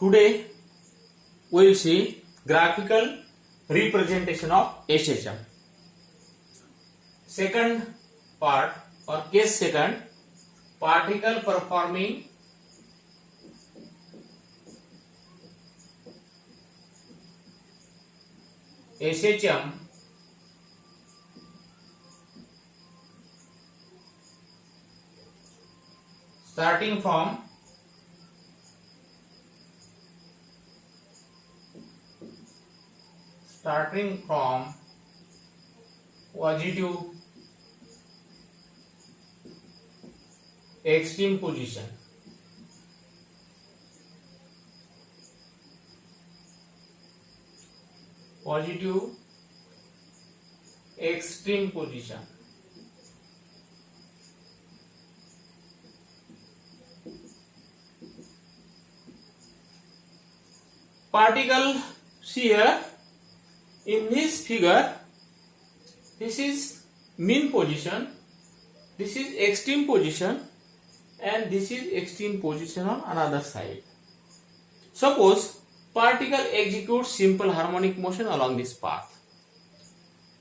Today we will see graphical representation of SHM. Second part or case second, particle performing SHM starting from positive extreme position. Positive extreme position. Particle, see here in this figure, this is mean position, this is extreme position, and this is extreme position on another side. Suppose particle executes simple harmonic motion along this path,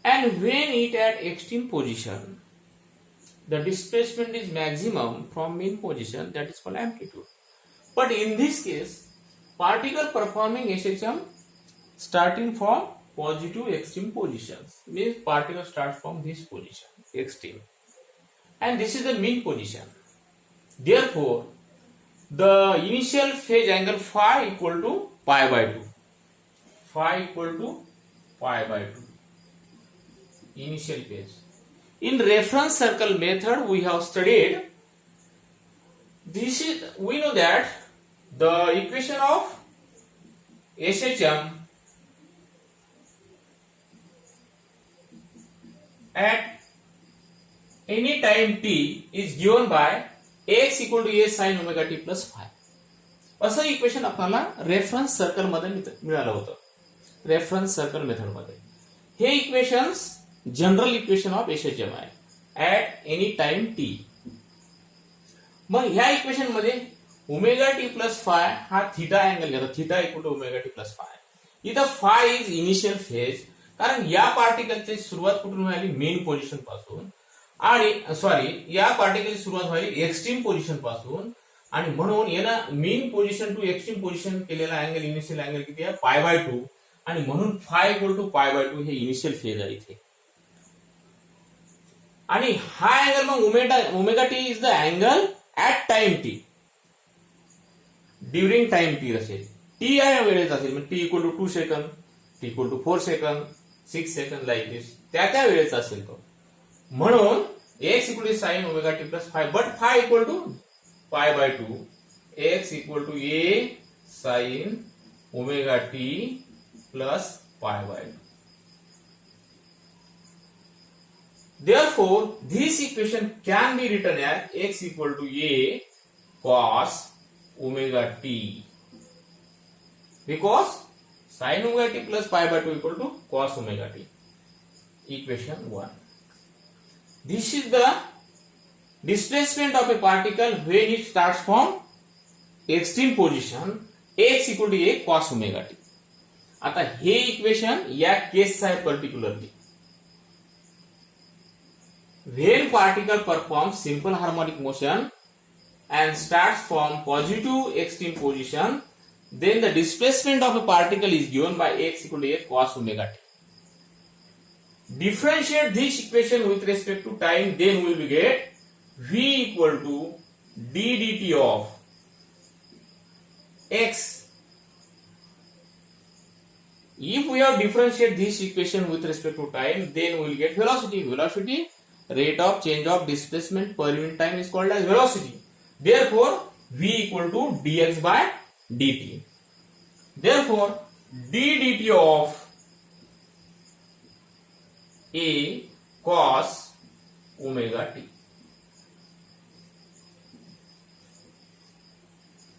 and when it at extreme position, the displacement is maximum from mean position, that is called amplitude. But in this case, particle performing SHM starting from positive extreme positions, means particle starts from this position, extreme, and this is the mean position. Therefore, the initial phase angle phi equal to pi by 2. Phi equal to pi by 2. Initial phase. In reference circle method we have studied, we know that the equation of SHM at any time t is given by x equal to a sin omega t plus phi. असं equation आपल्याला reference circle मध्ये मिळालं होतं. Reference circle method मध्ये हे equations general equation of SHM आहे at any time t. मग ह्या इक्वेशन मध्ये ओमेगा टी प्लस फाय हा थीटा अँगल घेतो. Theta equal to omega t plus phi. इथं फाय इज इनिशियल फेज, कारण या पार्टिकलची सुरुवात कुठून व्हायली, मेन पोझिशन पासून, आणि या पार्टिकलची सुरुवात व्हायली एक्स्ट्रीम पोझिशन पासून, आणि म्हणून याला mean position to extreme position केलेला अँगल, इनिशियल अँगल किती आहे, पाय बाय 2, आणि म्हणून phi equal to pi by 2 हे इनिशियल फेज आहे इथे. आणि हा अँगल मग omega t is the angle at time t, during time t असेल, टी या वेळेत असेल, t equal to 2 second, t equal to 4 second, 6 second like this, त्या वेळेचा असेल तो. म्हणून x equal to sine omega t plus phi, but phi equal to pi by 2, x equal to a sine omega t plus pi by 2. Therefore, this equation can be written as x equal to a cos omega t, because sin omega t plus pi by 2 equal to cos omega t. Equation 1. This is the displacement of a particle when it starts from extreme position, x equal to a cos omega t. आता हे equation या केसचं आहे particularly. When particle performs simple harmonic motion and starts from positive extreme position, then the displacement of a particle is given by x equal to a cos omega t. Differentiate this equation with respect to time, then we will get v equal to d dt of x. If we have differentiate this equation with respect to time, then we will get velocity. Velocity, rate of change of displacement per unit time, is called as velocity. Therefore, v equal to dx by dt. Therefore, d dt of a cos omega t.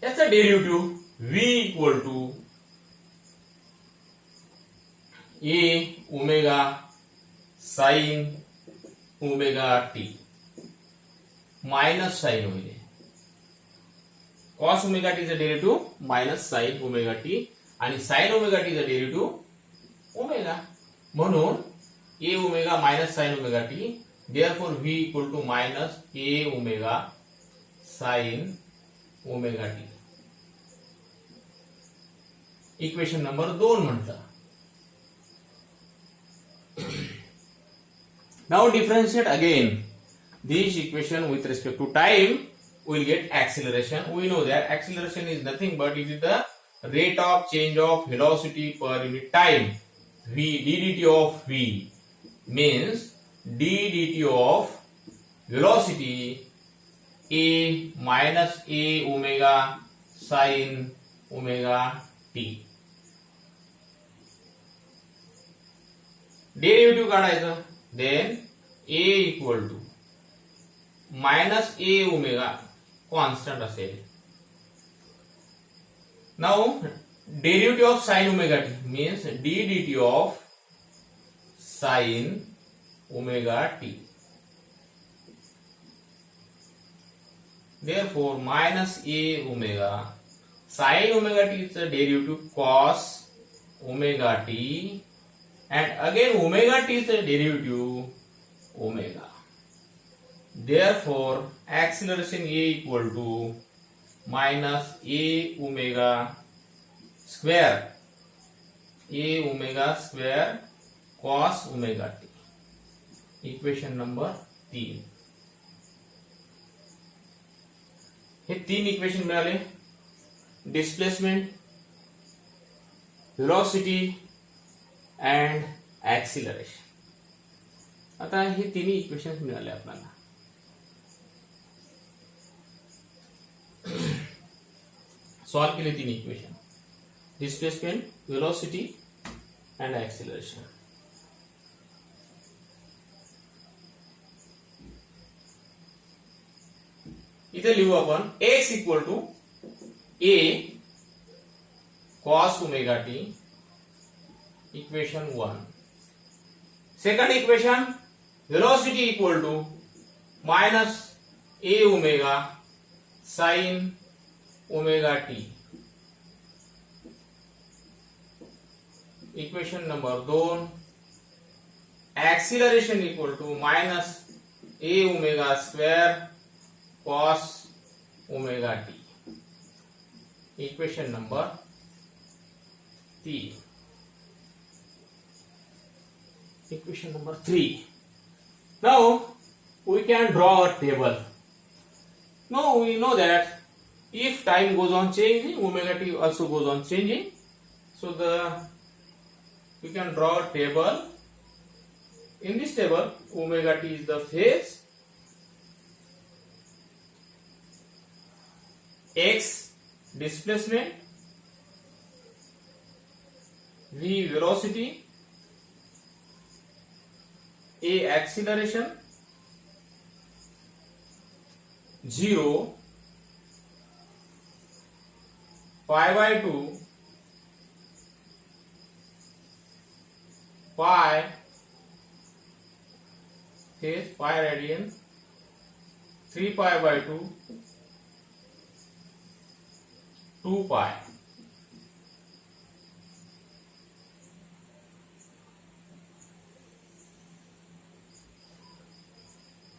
That's a derivative. V equal to a omega sin omega t minus sine होईल cos omega t चा derivative minus sine omega t आणि sine omega t चा derivative omega, म्हणून a omega minus sine omega t, therefore v equal to minus a omega sine omega t. Equation number 2 म्हटलं. Now differentiate again this equation with respect to time. We will get acceleration. We know that acceleration is nothing but it is the rate of change of velocity per unit time. V d dt of v means d dt of velocity a minus a omega sin omega t. Derivative काढायचं, then a equal to minus a omega constant असेल. Now derivative of sine omega t means d dt of sin omega t. Therefore minus a omega sin omega t is a derivative cos omega t, and again omega t is a derivative omega. Therefore acceleration a equal to minus a omega square cos omega t. Equation number 3. हे 3 equation मिळाले. Displacement, velocity and acceleration. आता हे तिन्ही equation मिळाले आपल्याला. Solve केले 3 equation, displacement, velocity and acceleration. इथे लिहू आपण x equal to a cos omega t, equation 1. Second equation velocity equal to minus a omega sine omega t. Equation number 2 acceleration equal to minus a omega square cos omega t. Equation number 3. Equation number 3. Now we can draw a table. Now we know that if time goes on changing, omega t also goes on changing. So we can draw a table. In this table, omega t is the phase, x displacement, v velocity, a acceleration, 0, pi by 2, pi, phase pi radian, 3 pi by 2, 2 pi.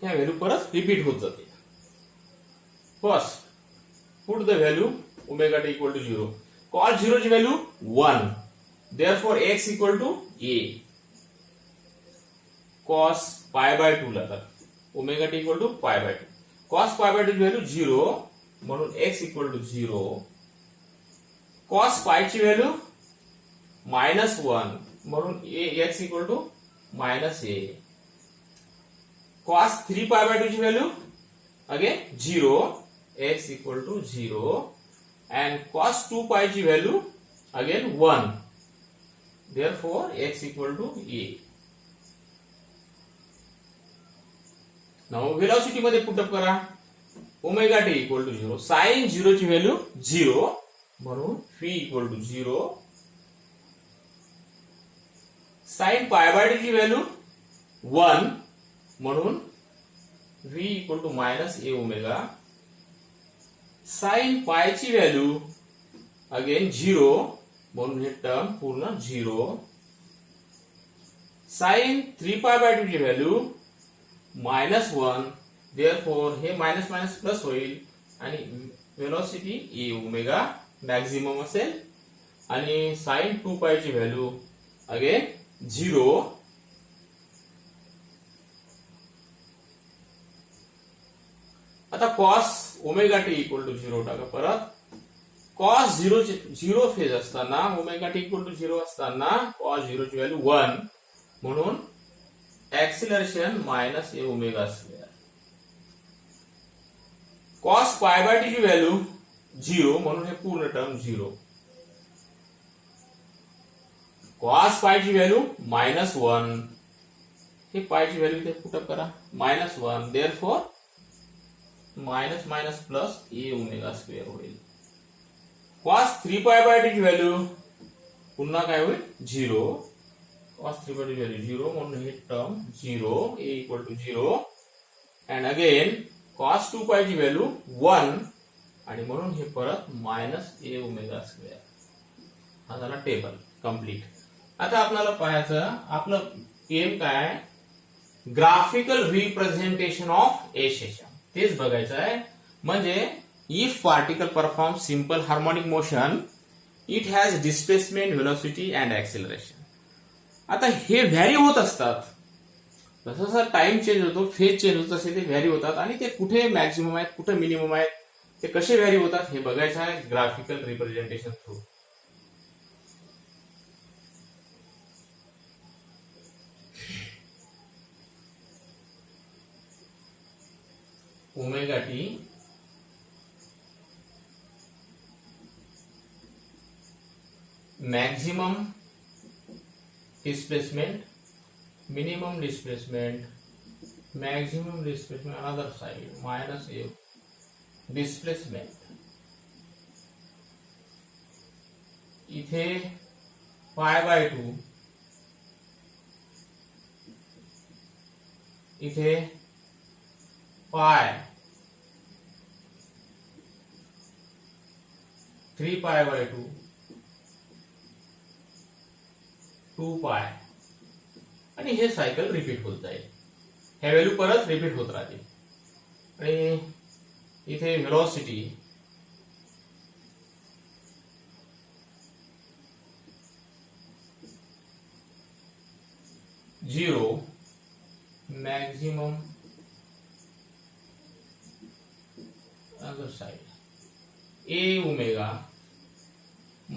ह्या value परत repeat होत जाते. First put the value omega t equal to 0. cos 0 ची value 1. Therefore x equal to a. cos pi by 2 ला तर omega t equal to pi by 2. cos pi by 2 ची value 0 म्हणून x equal to 0. cos pi ची value -1 म्हणून x equal to -a. cos 3 pi by 2 ची value again 0, x equal to 0, and cos 2 pi ची value again 1. therefore x equal to a. Now velocity मध्ये put up करा. Omega t equal to 0, sin 0 ची value 0 म्हणून v equal to 0. sin pi by 2 ची value 1 म्हणून v equal to minus a omega sine पायची value again 0 म्हणून हे term पूर्ण 0. साइन 3π/2 ची व्हॅल्यू -1, देअरफॉर हे मायनस मायनस प्लस होईल आणि वेलोसिटी ए ओमेगा मॅक्झिमम असेल. आणि साइन 2π ची व्हॅल्यू अगेन 0. आता cos omega t equal to 0 टाका. परत कॉस 0 फेज असताना ओमेगा टी इक्वल टू 0 असताना कॉस 0 ची व्हॅल्यू 1 म्हणून acceleration minus a omega square. Cos π/2 ची व्हॅल्यू 0 म्हणून हे पूर्ण टर्म 0. कॉस पाय ची व्हॅल्यू -1, हे पाय ची व्हॅल्यू इथे पुटअप करा -1, देअरफॉर मायनस मायनस प्लस ए ओमेगा स्क्वेअर होईल. कॉस 3π/2 ची व्हॅल्यू पुन्हा काय होईल 0. कॉस 3π/2 ची व्हॅल्यू 0 म्हणून हे term 0, a equal to 0. And again cos 2π ची व्हॅल्यू 1 आणि म्हणून हे परत मायनस ए ओमेगा स्क्वेअर. हा झाला टेबल कंप्लीट. आता आपल्याला पाहायचं आपलं एम काय, graphical representation of A session तेच बघायचं आहे. म्हणजे if particle perform simple harmonic motion it has displacement, velocity and acceleration. आता हे व्हॅरी होत असतात जसं जसं टाइम चेंज होतो, फेज चेंज होत तसे ते व्हॅरी होतात आणि ते कुठे मॅक्सिमम आहेत कुठे मिनिमम आहेत ते कसे व्हॅरी होतात हे बघायचं आहे graphical representation through. Omega T maximum displacement, minimum displacement, maximum displacement another side minus a displacement. इथे π/2, इथे पाय 3π/2 2π आणि हे सायकल रिपीट होत जाईल. हे व्हॅल्यू परत रिपीट होत राहते. आणि इथे velocity zero, maximum other side a omega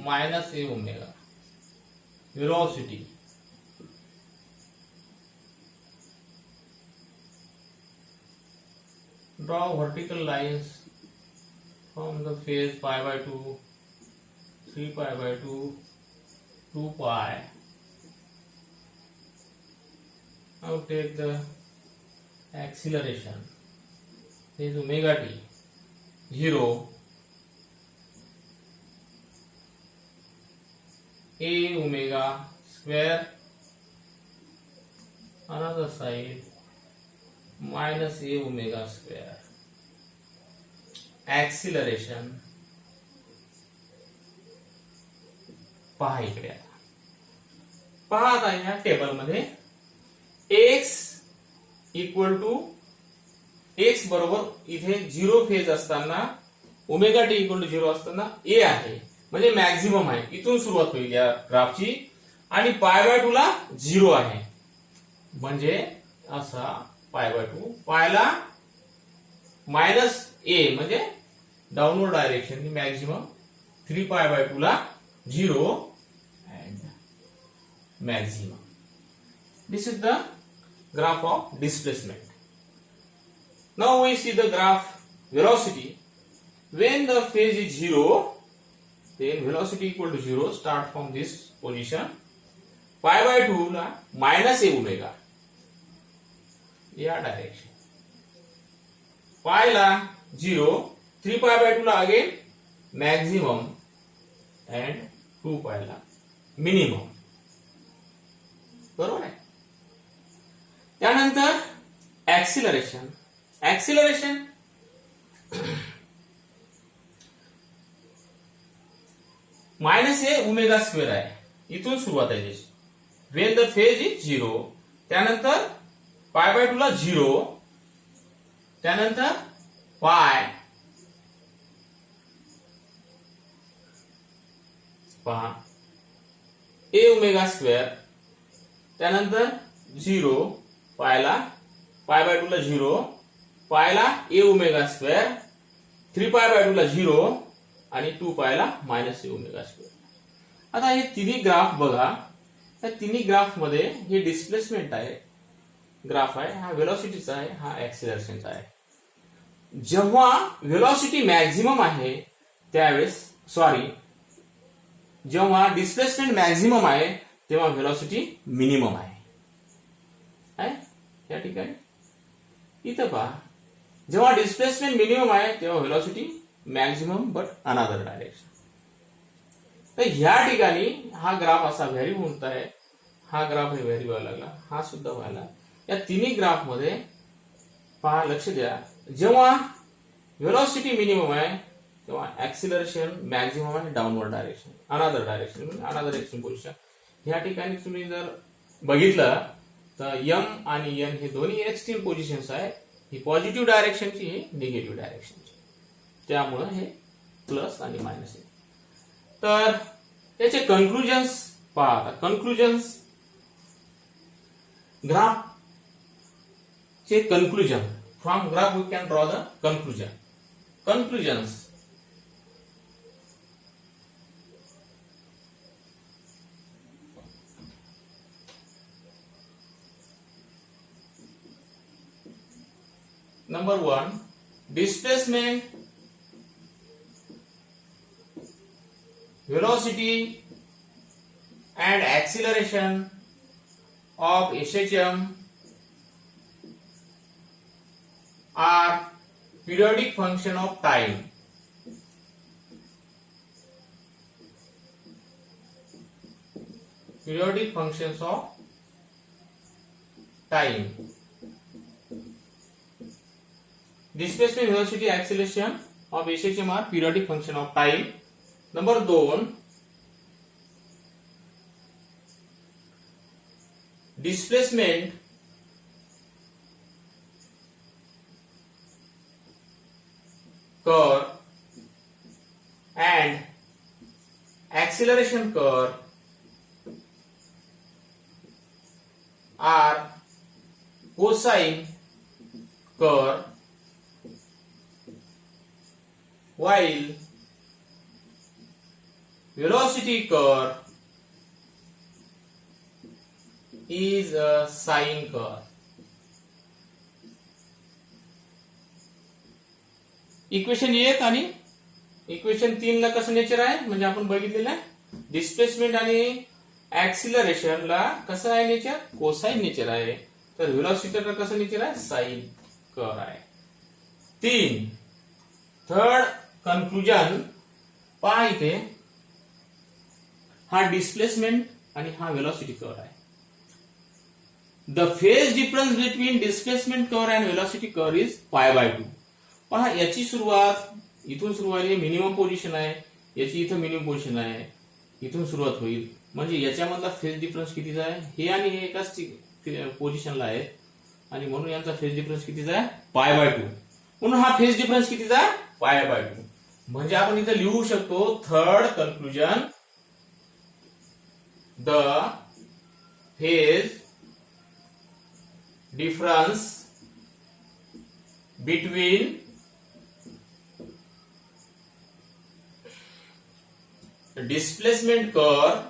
minus a omega. velocity draw vertical lines from the phase π/2 3π/2 2π. now take the acceleration is omega t 0, a omega square another side minus a omega square. acceleration पहा इकडे पहा आता या table मध्ये x equal to x बरोबर इथे 0 phase असताना omega t equal to 0 असताना a आहे म्हणजे मॅक्झिमम आहे. इथून सुरुवात होईल या ग्राफची आणि π/2 ला 0 आहे म्हणजे असा π/2 पायला मायनस a म्हणजे डाउनवर्ड डायरेक्शन मॅक्झिमम 3π/2 ला 0 and maximum. This is the graph of displacement. Now we see the graph velocity. When the phase is 0, then velocity equal to 0. Start from this position. π/2 ला minus a omega या डायरेक्शन. Pi ला 0, 3π/2 ला again maximum and 2π ला minimum. बरोबर आहे. त्यानंतर acceleration. Acceleration minus हे ओमेगा स्क्वेअर आहे, इथून सुरुवात आहे त्याची. वेन द फेज इज 0, त्यानंतर पाय बाय 2 ला 0, त्यानंतर पाय, पहा ए ओमेगा स्क्वेअर, त्यानंतर 0, पायला पाय बाय 2 ला 0, पायला A omega square, 3 pi by 2 ला 0 आणि 2 पायला मायनस ए ओमेगा स्क्वेअर. आता हे तिन्ही ग्राफ बघा, या तिन्ही ग्राफ मध्ये हे डिस्प्लेसमेंट आहे, ग्राफ आहे, हा व्हेलॉसिटीचा आहे, हा ऍक्सिलरेशनचा आहे. जेव्हा व्हेलॉसिटी मॅक्झिमम आहे त्यावेळेस, सॉरी, जेव्हा डिस्प्लेसमेंट मॅक्झिमम आहे तेव्हा व्हेलॉसिटी मिनिमम आहे. या ठिकाणी इथं पहा, जेव्हा डिस्प्लेसमेंट मिनिमम आहे तेव्हा velocity maximum but another direction. तर ह्या ठिकाणी हा ग्राफ असा व्हॅरी होत आहे, हा ग्राफ हे व्हॅरी व्हायला लागला, हा सुद्धा व्हायला. या तिन्ही ग्राफ मध्ये पहा, लक्ष द्या, जेव्हा व्हेलॉसिटी मिनिमम आहे तेव्हा ऍक्सिलरेशन मॅक्झिमम आहे downward direction, another direction, another extreme position. ह्या ठिकाणी तुम्ही जर बघितलं तर एम आणि एन हे दोन्ही एक्स्ट्रीम पोझिशन्स आहे, ही पॉझिटिव्ह डायरेक्शनची, ही निगेटिव्ह डायरेक्शनची, त्यामुळे हे प्लस आणि मायनस आहे. तर त्याचे कन्क्लुजन्स पहा. कन्क्लुजन्स, ग्राफ चे conclusion, from graph we can draw the conclusion. Conclusions, number 1, displacement, velocity and acceleration of SHM are periodic function of time. Periodic functions of time. Displacement, velocity, acceleration of SHM are periodic function of time. Number 2, displacement curve and acceleration curve are cosine curve, while velocity curve is a sine curve. Equation 1 आणि equation 3 ला कसं nature आहे म्हणजे आपण बघितलेलं आहे, displacement आणि acceleration ला कसं आहे नेचर, कोसाइन नेचर आहे. तर व्हेलॉसिटी ला कसं नेचर आहे, साइन कर्व आहे. 3, थर्ड कन्क्लुजन पहा, इथे हा डिस्प्लेसमेंट आणि हा व्हेलॉसिटी कर्व आहे. The phase difference between displacement curve and velocity curve is pi by 2. पहा, याची सुरुवात इथून सुरू आहे, मिनिमम पोझिशन आहे, याची इथं मिनिमम पोझिशन आहे, इथून सुरुवात होईल. म्हणजे याच्यामधला फेज डिफरन्स कितीचा आहे, हे आणि हे एकाच पोझिशनला आहे आणि म्हणून यांचा फेज डिफरन्स कितीचा आहे, पाय बाय 2. म्हणून हा फेज डिफरन्स कितीचा आहे, पाय बाय 2. म्हणजे आपण इथं लिहू शकतो, third conclusion, the phase difference between displacement curve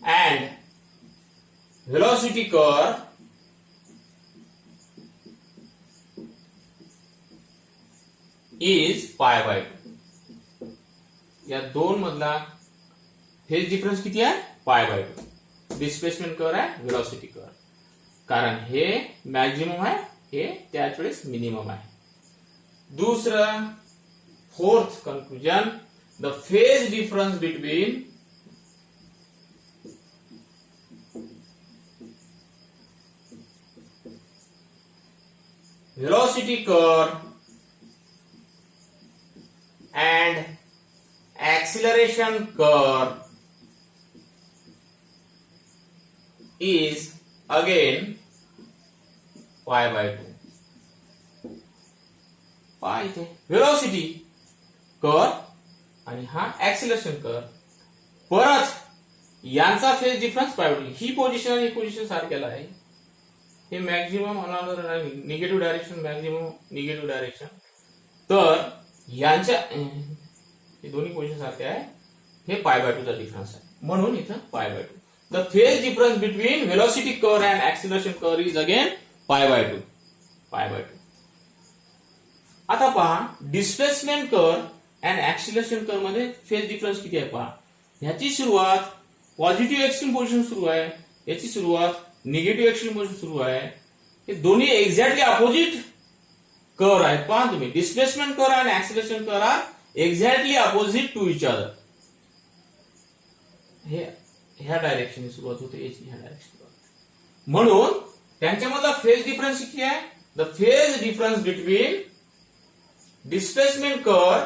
and velocity curve is pi by 2. या दोन मधला फेज डिफरन्स किती आहे, पाय बाय 2. डिस्प्लेसमेंट कर्व आहे, व्हेलॉसिटी कर्व, कारण हे मॅक्झिमम आहे, हे त्याच वेळेस मिनिमम आहे. दूसरा, fourth conclusion, the phase difference between velocity curve acceleration curve is again pi by 2. Pi इथे वेलोसिटी कर्व आणि हा ऍक्सिलरेशन कर्व, परत यांचा फेज डिफरन्स पाय बाय 2. ही पोझिशन आणि ही पोझिशन सारख्याला आहे. हे maximum another negative direction, maximum negative direction. तर यांच्या हे दोन्ही पोझिशन सारखे आहे. हे पाय बाय 2 चा डिफरन्स आहे, म्हणून इथं पाय by 2. The phase difference between velocity curve and acceleration curve is again pi by 2. Pi by 2. आता पहा displacement curve and acceleration curve मध्ये फेज डिफरन्स किती आहे पहा. ह्याची सुरुवात पॉझिटिव्ह एक्स्ट्रीम पोझिशन सुरू आहे, याची सुरुवात निगेटिव्ह एक्स्ट्रीम पोझिशन सुरू आहे. हे दोन्ही एक्झॅक्टली अपोजिट कर्व आहेत. पहा तुम्ही, डिस्प्लेसमेंट कर्व आणि acceleration curve are exactly opposite to each other. हे ह्या डायरेक्शनने सुरुवात होते, याची ह्या डायरेक्शन. म्हणून त्यांच्यामधला फेज डिफरन्स किती आहे. The phase difference between displacement curve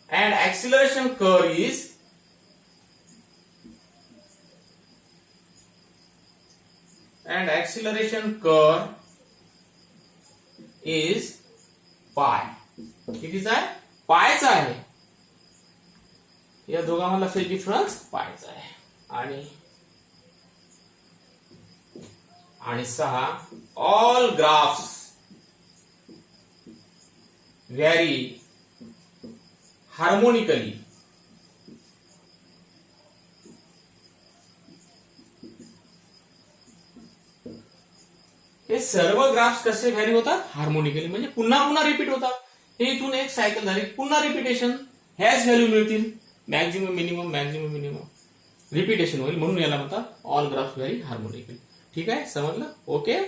and acceleration curve is pi. कितीचा आहे. पायचा आहे. या दोघांमधला फेज डिफरन्स पायचा आहे. आणि 6 ऑल ग्राफ्स vary harmonically हे सर्व ग्राफ्स कसे व्हॅरी होतात. हार्मोनिकली म्हणजे पुन्हा पुन्हा रिपीट होतात. हे इथून एक सायकल झाली, पुन्हा रिपीटेशन, ह्याच व्हॅल्यू मिळतील. Maximum minimum, maximum minimum repetition होईल, म्हणून याला म्हणतात ऑल ग्राफ्स व्हॅरी हार्मोनिकली. ठीक आहे, समजलं. ओके.